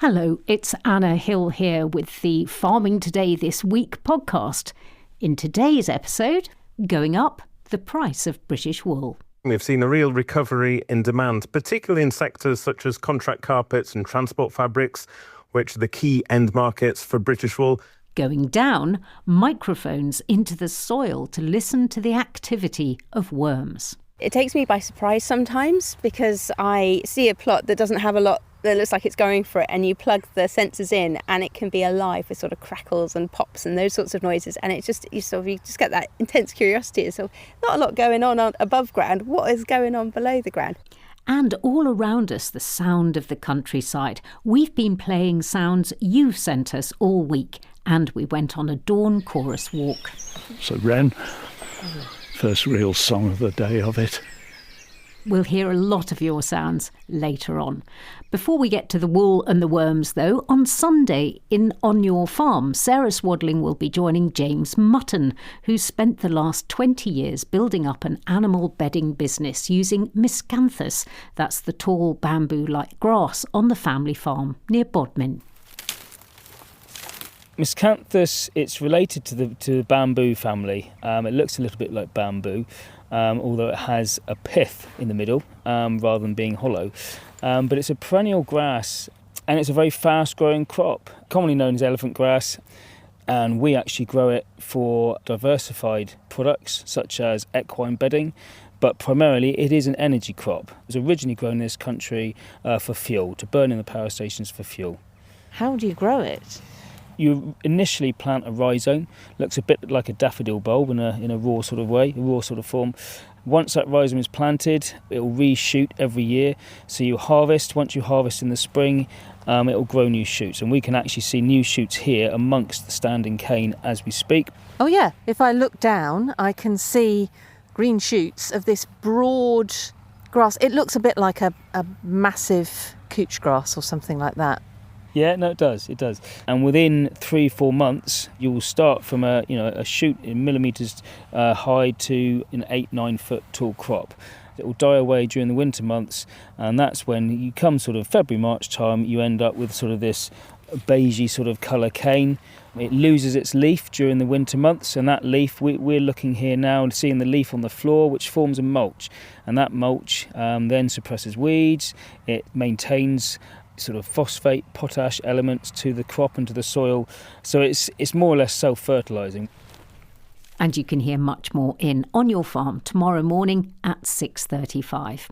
Hello, it's Anna Hill here with the Farming Today This Week podcast. In today's episode, going up, the price of British wool. We've seen a real recovery in demand, particularly in sectors such as contract carpets and transport fabrics, which are the key end markets for British wool. Going down, microphones into the soil to listen to the activity of worms. It takes me by surprise sometimes because I see a plot that doesn't have a lot that looks like it's going for it, and you plug the sensors in and it can be alive with sort of crackles and pops and those sorts of noises, and you just get that intense curiosity. So not a lot going on above ground. What is going on below the ground? And all around us, the sound of the countryside. We've been playing sounds you've sent us all week, and we went on a dawn chorus walk. So wren, first real song of the day of it. We'll hear a lot of your sounds later on. Before we get to the wool and the worms, though, on Sunday On Your Farm, Sarah Swadling will be joining James Mutton, who's spent the last 20 years building up an animal bedding business using miscanthus, that's the tall bamboo-like grass on the family farm near Bodmin. Miscanthus, it's related to the bamboo family. It looks a little bit like bamboo, although it has a pith in the middle rather than being hollow. But it's a perennial grass, and it's a very fast-growing crop, commonly known as elephant grass. And we actually grow it for diversified products such as equine bedding, but primarily it is an energy crop. It was originally grown in this country for fuel, to burn in the power stations for fuel. How do you grow it? You initially plant a rhizome, looks a bit like a daffodil bulb in a raw sort of way, a raw sort of form. Once that rhizome is planted, it will reshoot every year. So you harvest. Once you harvest in the spring, it will grow new shoots. And we can actually see new shoots here amongst the standing cane as we speak. Oh yeah, if I look down, I can see green shoots of this broad grass. It looks a bit like a massive couch grass or something like that. Yeah, no, it does. And within 3-4 months, you will start from a shoot in millimetres high to an 8-9 foot tall crop. It will die away during the winter months, and that's when you come sort of February, March time, you end up with sort of this beigey sort of colour cane. It loses its leaf during the winter months, and that leaf, we're looking here now and seeing the leaf on the floor, which forms a mulch. And that mulch then suppresses weeds, it maintains sort of phosphate, potash elements to the crop and to the soil. So it's more or less self-fertilising. And you can hear much more On Your Farm tomorrow morning at 6:35.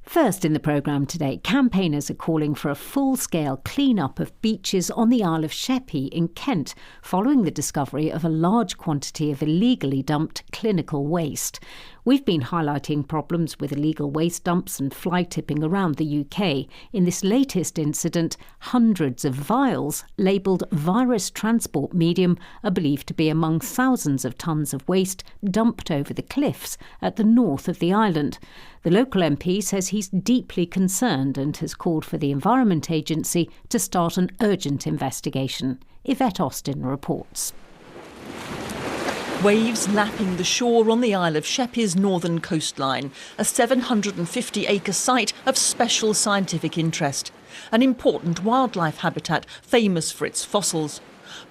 First in the programme today, campaigners are calling for a full-scale clean-up of beaches on the Isle of Sheppey in Kent following the discovery of a large quantity of illegally dumped clinical waste. We've been highlighting problems with illegal waste dumps and fly tipping around the UK. In this latest incident, hundreds of vials labelled virus transport medium are believed to be among thousands of tonnes of waste dumped over the cliffs at the north of the island. The local MP says he's deeply concerned and has called for the Environment Agency to start an urgent investigation. Yvette Austin reports. Waves lapping the shore on the Isle of Sheppey's northern coastline, a 750-acre site of special scientific interest, an important wildlife habitat famous for its fossils.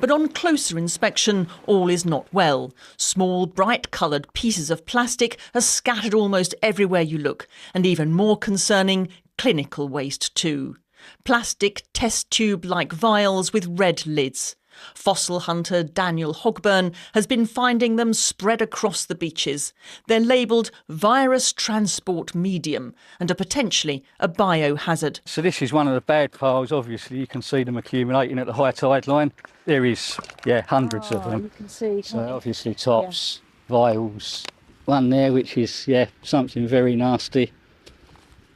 But on closer inspection, all is not well. Small, bright-coloured pieces of plastic are scattered almost everywhere you look, and even more concerning, clinical waste too. Plastic test tube-like vials with red lids. Fossil hunter Daniel Hogburn has been finding them spread across the beaches. They're labelled virus transport medium and are potentially a biohazard. So this is one of the bad piles, obviously. You can see them accumulating at the high tide line. There is, hundreds of them. You can see, so obviously tops, vials. One there which is, something very nasty.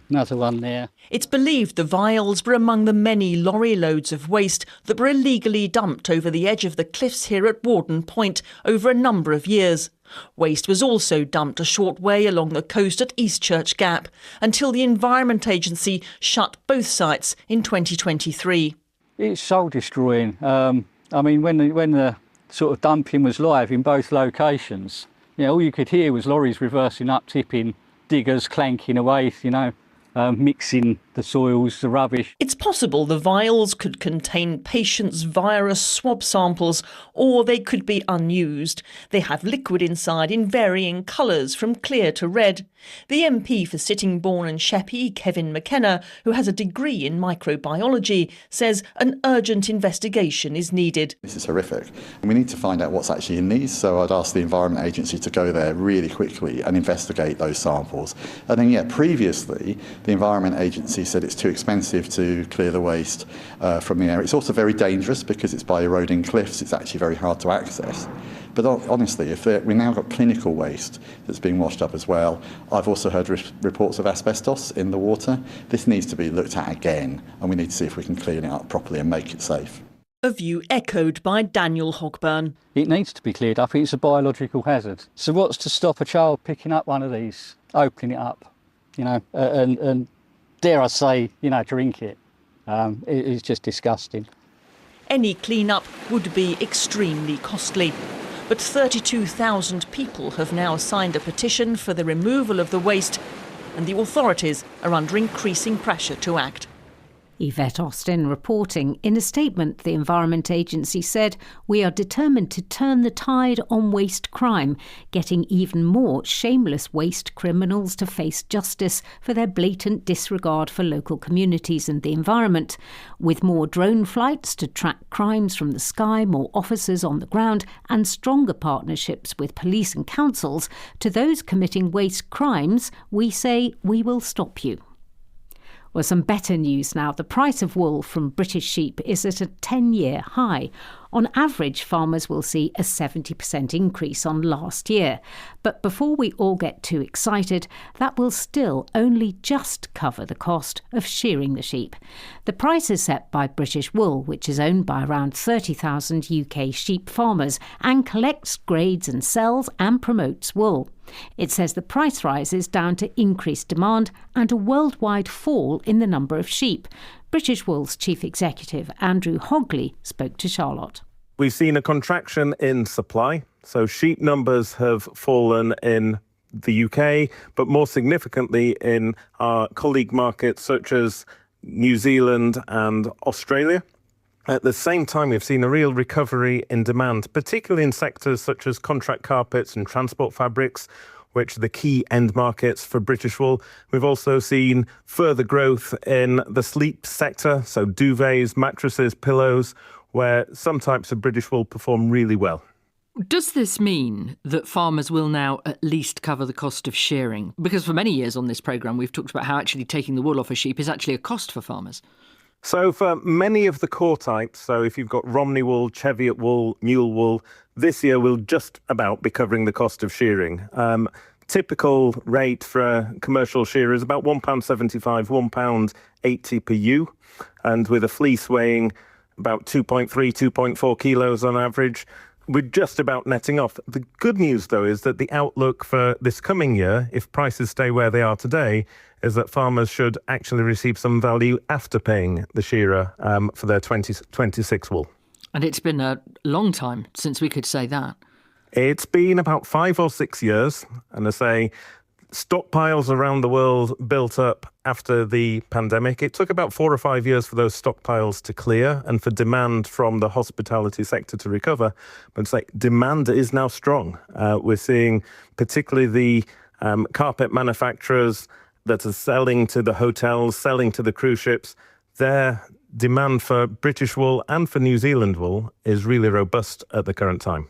Another one there. It's believed the vials were among the many lorry loads of waste that were illegally dumped over the edge of the cliffs here at Warden Point over a number of years. Waste was also dumped a short way along the coast at Eastchurch Gap until the Environment Agency shut both sites in 2023. It's soul destroying. When the sort of dumping was live in both locations, all you could hear was lorries reversing up, tipping, diggers clanking away, mixing the soils, the rubbish. It's possible the vials could contain patients' virus swab samples, or they could be unused. They have liquid inside in varying colours, from clear to red. The MP for Sittingbourne and Sheppey, Kevin McKenna, who has a degree in microbiology, says an urgent investigation is needed. This is horrific. And we need to find out what's actually in these, so I'd ask the Environment Agency to go there really quickly and investigate those samples. And then, previously, the Environment Agency said it's too expensive to clear the waste from the area. It's also very dangerous because it's by eroding cliffs. It's actually very hard to access. But honestly, we now got clinical waste that's being washed up as well. I've also heard reports of asbestos in the water. This needs to be looked at again, and we need to see if we can clean it up properly and make it safe. A view echoed by Daniel Hogburn. It needs to be cleared up. It's a biological hazard. So what's to stop a child picking up one of these, opening it up, and dare I say, drink it? It's just disgusting. Any clean-up would be extremely costly. But 32,000 people have now signed a petition for the removal of the waste, and the authorities are under increasing pressure to act. Yvette Austin reporting. In a statement, the Environment Agency said, "We are determined to turn the tide on waste crime, getting even more shameless waste criminals to face justice for their blatant disregard for local communities and the environment. With more drone flights to track crimes from the sky, more officers on the ground, and stronger partnerships with police and councils, to those committing waste crimes, we say we will stop you." Well, some better news now. The price of wool from British sheep is at a 10-year high. On average, farmers will see a 70% increase on last year. But before we all get too excited, that will still only just cover the cost of shearing the sheep. The price is set by British Wool, which is owned by around 30,000 UK sheep farmers and collects, grades and sells and promotes wool. It says the price rise is down to increased demand and a worldwide fall in the number of sheep. British Wool's chief executive, Andrew Hogley, spoke to Charlotte. We've seen a contraction in supply. So sheep numbers have fallen in the UK, but more significantly in our colleague markets such as New Zealand and Australia. At the same time, we've seen a real recovery in demand, particularly in sectors such as contract carpets and transport fabrics, which are the key end markets for British Wool. We've also seen further growth in the sleep sector, so duvets, mattresses, pillows, where some types of British Wool perform really well. Does this mean that farmers will now at least cover the cost of shearing? Because for many years on this programme, we've talked about how actually taking the wool off a sheep is actually a cost for farmers. So for many of the core types, so if you've got Romney wool, Cheviot wool, mule wool, this year we'll just about be covering the cost of shearing. Typical rate for a commercial shearer is about £1.75, £1.80 per ewe, and with a fleece weighing about 2.3, 2.4 kilos on average, we're just about netting off. The good news, though, is that the outlook for this coming year, if prices stay where they are today, is that farmers should actually receive some value after paying the shearer for their 2026 wool. And it's been a long time since we could say that. It's been about 5 or 6 years, and I say stockpiles around the world built up after the pandemic. It took about 4 or 5 years for those stockpiles to clear and for demand from the hospitality sector to recover. But it's like demand is now strong. We're seeing particularly the carpet manufacturers that are selling to the hotels, selling to the cruise ships. Their demand for British wool and for New Zealand wool is really robust at the current time.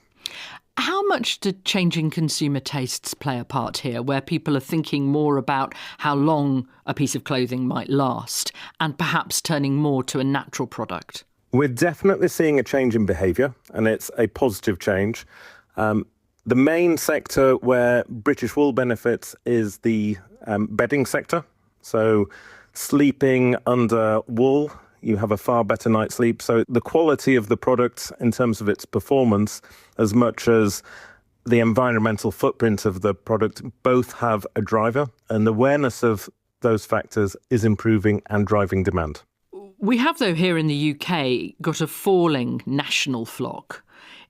How much do changing consumer tastes play a part here, where people are thinking more about how long a piece of clothing might last and perhaps turning more to a natural product? We're definitely seeing a change in behaviour, and it's a positive change. The main sector where British wool benefits is the bedding sector. So sleeping under wool, you have a far better night's sleep. So the quality of the product in terms of its performance, as much as the environmental footprint of the product, both have a driver, and awareness of those factors is improving and driving demand. We have, though, here in the UK, got a falling national flock.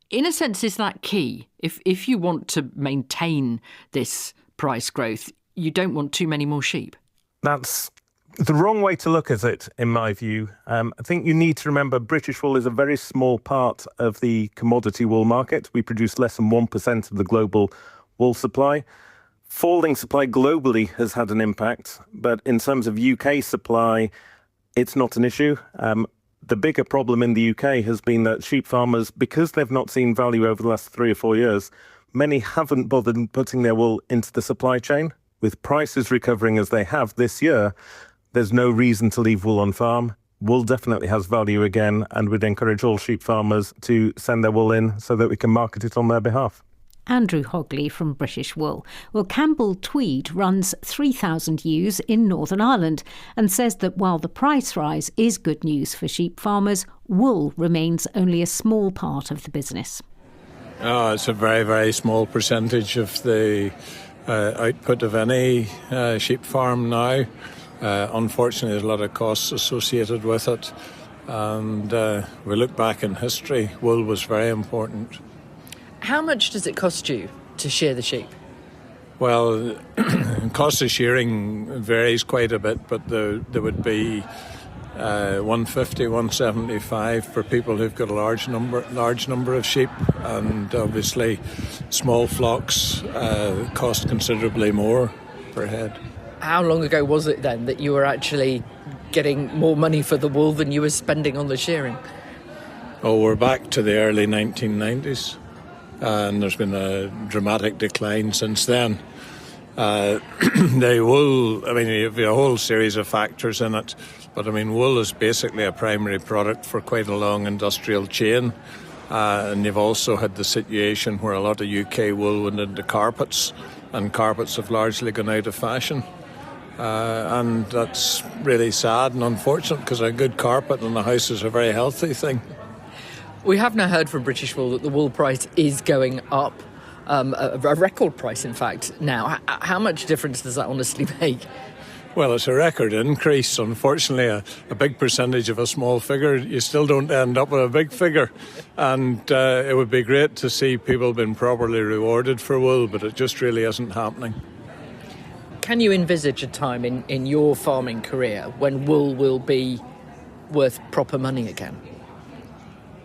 In a sense, is that key? If you want to maintain this price growth, you don't want too many more sheep. That's The wrong way to look at it, in my view. I think you need to remember British wool is a very small part of the commodity wool market. We produce less than 1% of the global wool supply. Falling supply globally has had an impact, but in terms of UK supply, it's not an issue. The bigger problem in the UK has been that sheep farmers, because they've not seen value over the last 3 or 4 years, many haven't bothered putting their wool into the supply chain. With prices recovering as they have this year, there's no reason to leave wool on farm. Wool definitely has value again, and we'd encourage all sheep farmers to send their wool in so that we can market it on their behalf. Andrew Hogley from British Wool. Well, Campbell Tweed runs 3,000 ewes in Northern Ireland and says that while the price rise is good news for sheep farmers, wool remains only a small part of the business. Oh, it's a very, very small percentage of the output of any sheep farm now. Unfortunately, there's a lot of costs associated with it. And we look back in history, wool was very important. How much does it cost you to shear the sheep? Well, cost of shearing varies quite a bit, but there would be 150, 175 for people who've got a large number of sheep, and obviously small flocks cost considerably more per head. How long ago was it then that you were actually getting more money for the wool than you were spending on the shearing? Oh, we're back to the early 1990s. And there's been a dramatic decline since then. The wool, I mean, you have a whole series of factors in it, but I mean, wool is basically a primary product for quite a long industrial chain. And you've also had the situation where a lot of UK wool went into carpets, and carpets have largely gone out of fashion. And that's really sad and unfortunate, because a good carpet in the house is a very healthy thing. We have now heard from British Wool that the wool price is going up, a record price, in fact, now. How much difference does that honestly make? Well, it's a record increase. Unfortunately, a big percentage of a small figure, you still don't end up with a big figure. And it would be great to see people being properly rewarded for wool, but it just really isn't happening. Can you envisage a time in your farming career when wool will be worth proper money again?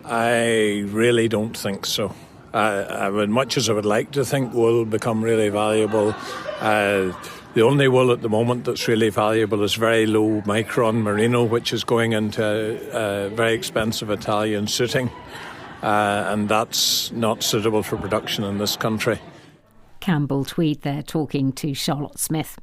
I really don't think so. Much as I would like to think wool will become really valuable, the only wool at the moment that's really valuable is very low micron merino, which is going into very expensive Italian suiting, and that's not suitable for production in this country. Campbell Tweed there talking to Charlotte Smith.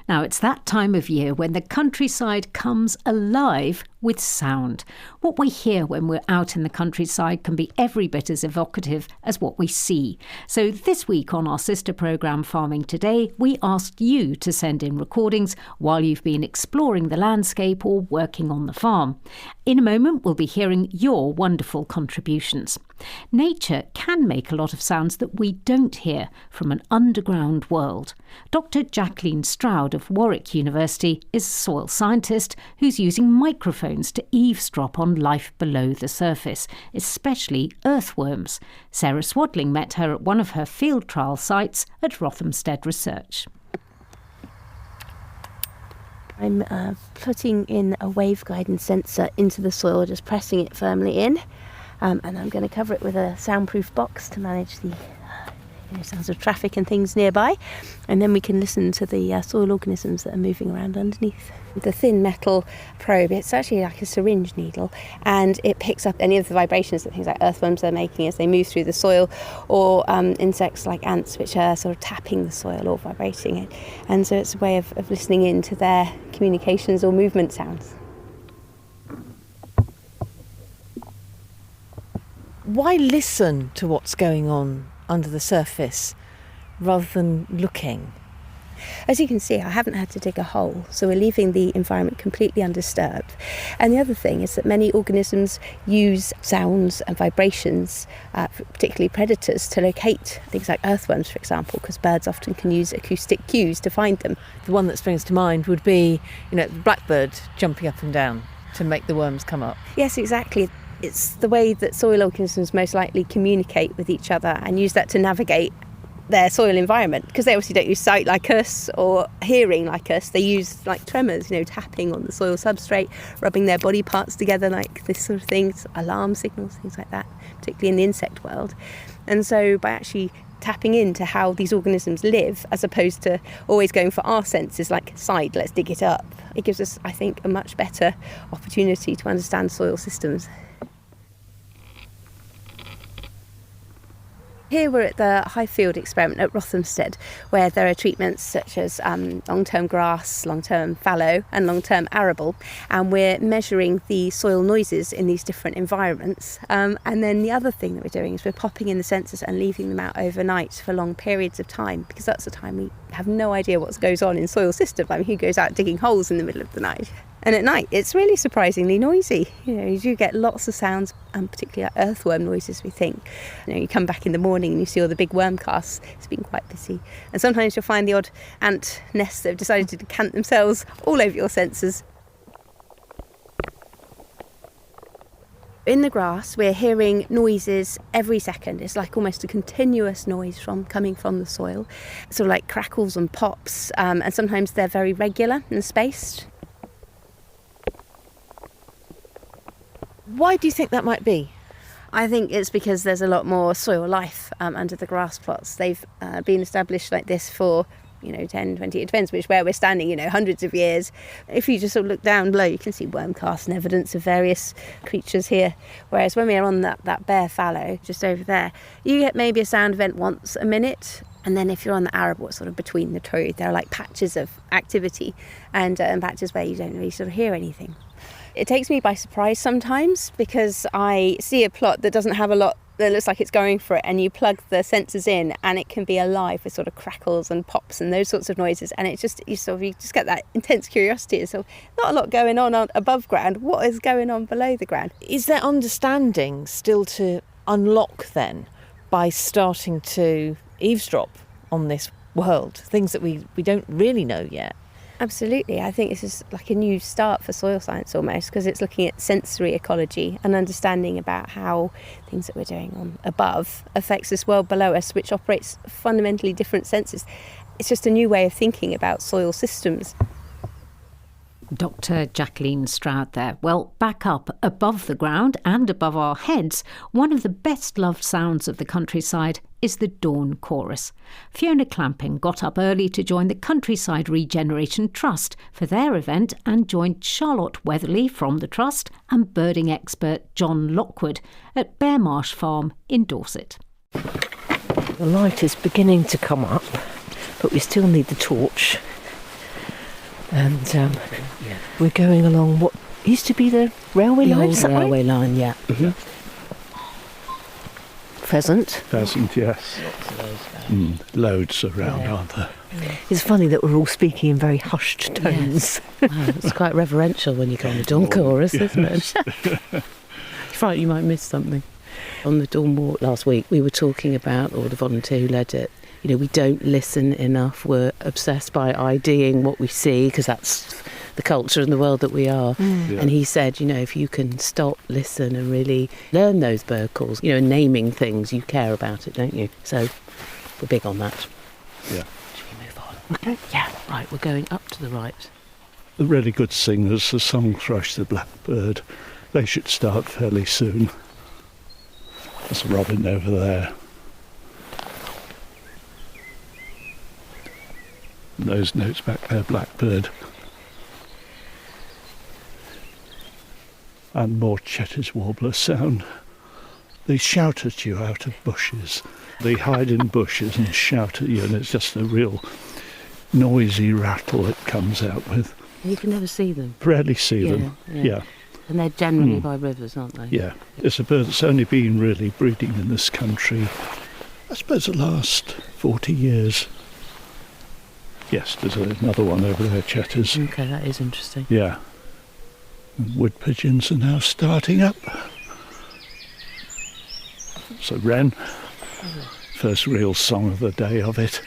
Now, it's that time of year when the countryside comes alive with sound. What we hear when we're out in the countryside can be every bit as evocative as what we see. So this week on our sister programme Farming Today, we asked you to send in recordings while you've been exploring the landscape or working on the farm. In a moment, we'll be hearing your wonderful contributions. Nature can make a lot of sounds that we don't hear from an underground world. Dr. Jacqueline Stroud of Warwick University is a soil scientist who's using microphones to eavesdrop on life below the surface, especially earthworms. Sarah Swadling met her at one of her field trial sites at Rothamsted Research. I'm putting in a wave guidance sensor into the soil, just pressing it firmly in. And I'm going to cover it with a soundproof box to manage the sounds of traffic and things nearby. And then we can listen to the soil organisms that are moving around underneath. The thin metal probe, it's actually like a syringe needle, and it picks up any of the vibrations that things like earthworms are making as they move through the soil, or insects like ants, which are sort of tapping the soil or vibrating it. And so it's a way of listening in to their communications or movement sounds. Why listen to what's going on under the surface rather than looking? As you can see, I haven't had to dig a hole, so we're leaving the environment completely undisturbed. And the other thing is that many organisms use sounds and vibrations, particularly predators, to locate things like earthworms, for example, because birds often can use acoustic cues to find them. The one that springs to mind would be, the blackbird jumping up and down to make the worms come up. Yes, exactly. It's the way that soil organisms most likely communicate with each other and use that to navigate their soil environment, because they obviously don't use sight like us or hearing like us. They use like tremors, tapping on the soil substrate, rubbing their body parts together like this sort of thing, alarm signals, things like that, particularly in the insect world. And so by actually tapping into how these organisms live, as opposed to always going for our senses like sight, let's dig it up, it gives us, I think, a much better opportunity to understand soil systems. Here we're at the Highfield experiment at Rothamsted, where there are treatments such as long-term grass, long-term fallow and long-term arable, and we're measuring the soil noises in these different environments. And then the other thing that we're doing is we're popping in the sensors and leaving them out overnight for long periods of time, because that's the time we have no idea what goes on in soil systems. I mean, who goes out digging holes in the middle of the night? And at night, it's really surprisingly noisy. You do get lots of sounds, and particularly earthworm noises, we think. You come back in the morning and you see all the big worm casts. It's been quite busy. And sometimes you'll find the odd ant nests that have decided to decant themselves all over your sensors. In the grass, we're hearing noises every second. It's like almost a continuous noise coming from the soil, sort of like crackles and pops, and sometimes they're very regular and spaced. Why do you think that might be? I think it's because there's a lot more soil life under the grass plots. They've been established like this for 10, 20, it depends where we're standing, hundreds of years. If you just sort of look down below, you can see worm casts and evidence of various creatures here. Whereas when we're on that bare fallow just over there, you get maybe a sound event once a minute. And then if you're on the arable, it's sort of between the two. There are like patches of activity and patches where you don't really sort of hear anything. It takes me by surprise sometimes, because I see a plot that doesn't have a lot that looks like it's going for it, and you plug the sensors in and it can be alive with sort of crackles and pops and those sorts of noises, and it's just you just get that intense curiosity. So not a lot going on above ground. What is going on below the ground? Is there understanding still to unlock then by starting to eavesdrop on this world, things that we don't really know yet? Absolutely. I think this is like a new start for soil science almost, because it's looking at sensory ecology and understanding about how things that we're doing on above affects this world below us, which operates fundamentally different senses. It's just a new way of thinking about soil systems. Dr. Jacqueline Stroud there. Well, back up above the ground and above our heads, one of the best loved sounds of the countryside is the dawn chorus. Fiona Clamping got up early to join the Countryside Regeneration Trust for their event and joined Charlotte Weatherly from the Trust and birding expert John Lockwood at Bearmarsh Farm in Dorset. The light is beginning to come up, but we still need the torch. And we're going along what used to be the railway line. The railway line, yeah. Mm-hmm. Pheasant, yes. Loads around, aren't there? It's funny that we're all speaking in very hushed tones. Yes. Wow, it's quite reverential when you go on the dawn chorus, isn't it? You might miss something. On the dawn walk last week, we were talking about, or the volunteer who led it, we don't listen enough. We're obsessed by IDing what we see, because that's the culture and the world that we are. Yeah. And he said, if you can stop, listen and really learn those bird calls, and naming things, you care about it, don't you? So we're big on that. Yeah. Should we move on? Okay. Yeah, right, we're going up to the right. The really good singers, the song thrush, the blackbird, they should start fairly soon. There's a robin over there. Those notes back there, blackbird. And more Chetty's warbler sound. They shout at you out of bushes. They hide in bushes and shout at you, and it's just a real noisy rattle it comes out with. You can never see them. Rarely see them, yeah. And they're generally by rivers, aren't they? Yeah. It's a bird that's only been really breeding in this country, I suppose, the last 40 years. Yes, there's another one over there, Chetty's. Okay, that is interesting. Yeah. And wood pigeons are now starting up. So wren, first real song of the day of it.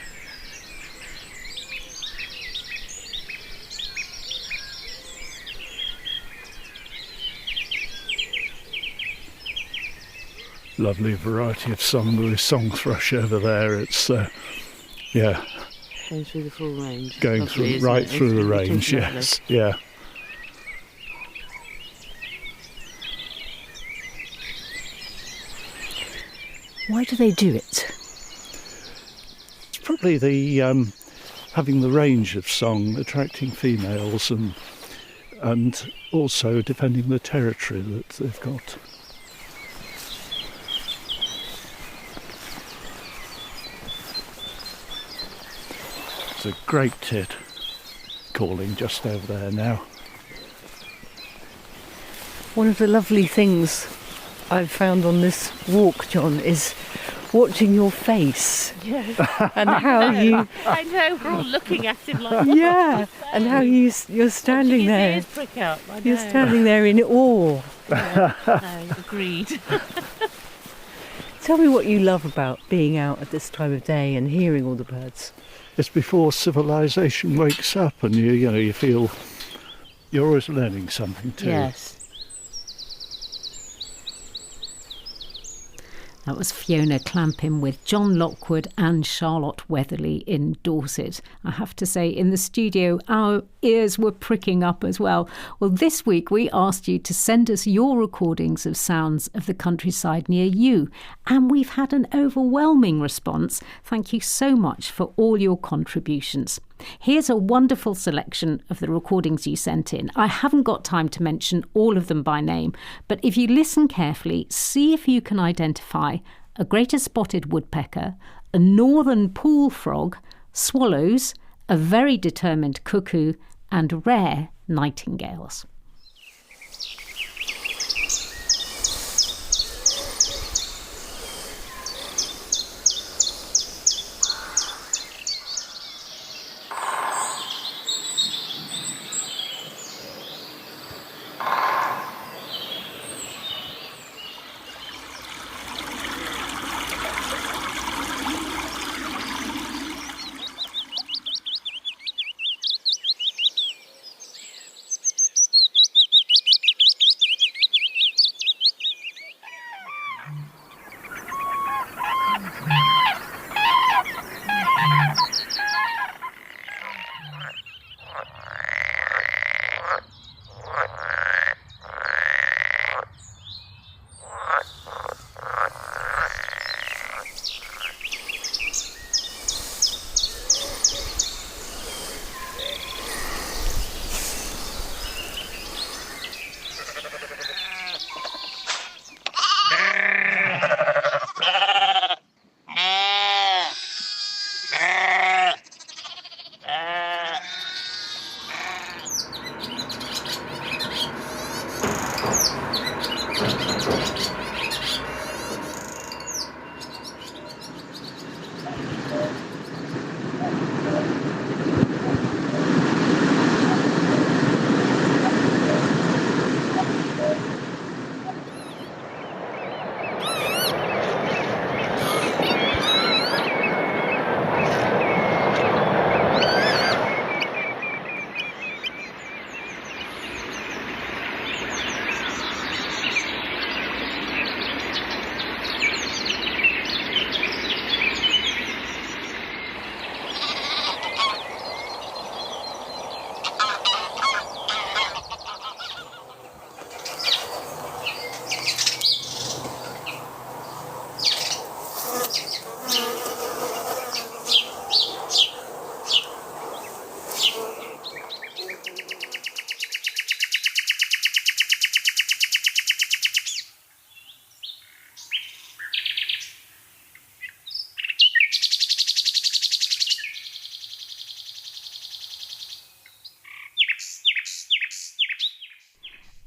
lovely variety of song. There is song thrush over there. It's, yeah. Going through the full range. Going Lovely, through, right it? through the It's range, lovely. yes. Yeah. Why do they do it? It's probably the having the range of song, attracting females, and also defending the territory that they've got. It's a great tit calling just over there now. One of the lovely things I've found on this walk, John, is watching your face. Yes. And how you... I know, we're all looking at him like... Yeah, and how you're standing His there. ears prick up, I know. You're standing there in awe. Yeah, no, agreed. Tell me what you love about being out at this time of day and hearing all the birds. It's before civilization wakes up, and you feel you're always learning something too. Yes. That was Fiona Clampin with John Lockwood and Charlotte Weatherly in Dorset. I have to say, in the studio, our ears were pricking up as well. Well, this week we asked you to send us your recordings of sounds of the countryside near you, and we've had an overwhelming response. Thank you so much for all your contributions. Here's a wonderful selection of the recordings you sent in. I haven't got time to mention all of them by name, but if you listen carefully, see if you can identify a greater spotted woodpecker, a northern pool frog, swallows, a very determined cuckoo, and rare nightingales.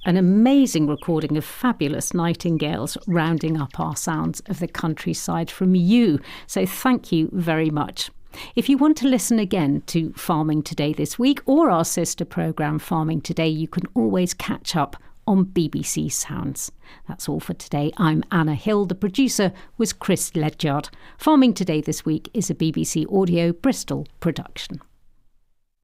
An amazing recording of fabulous nightingales rounding up our sounds of the countryside from you. So thank you very much. If you want to listen again to Farming Today this week or our sister programme Farming Today, you can always catch up on BBC Sounds. That's all for today. I'm Anna Hill. The producer was Chris Ledyard. Farming Today this week is a BBC Audio Bristol production.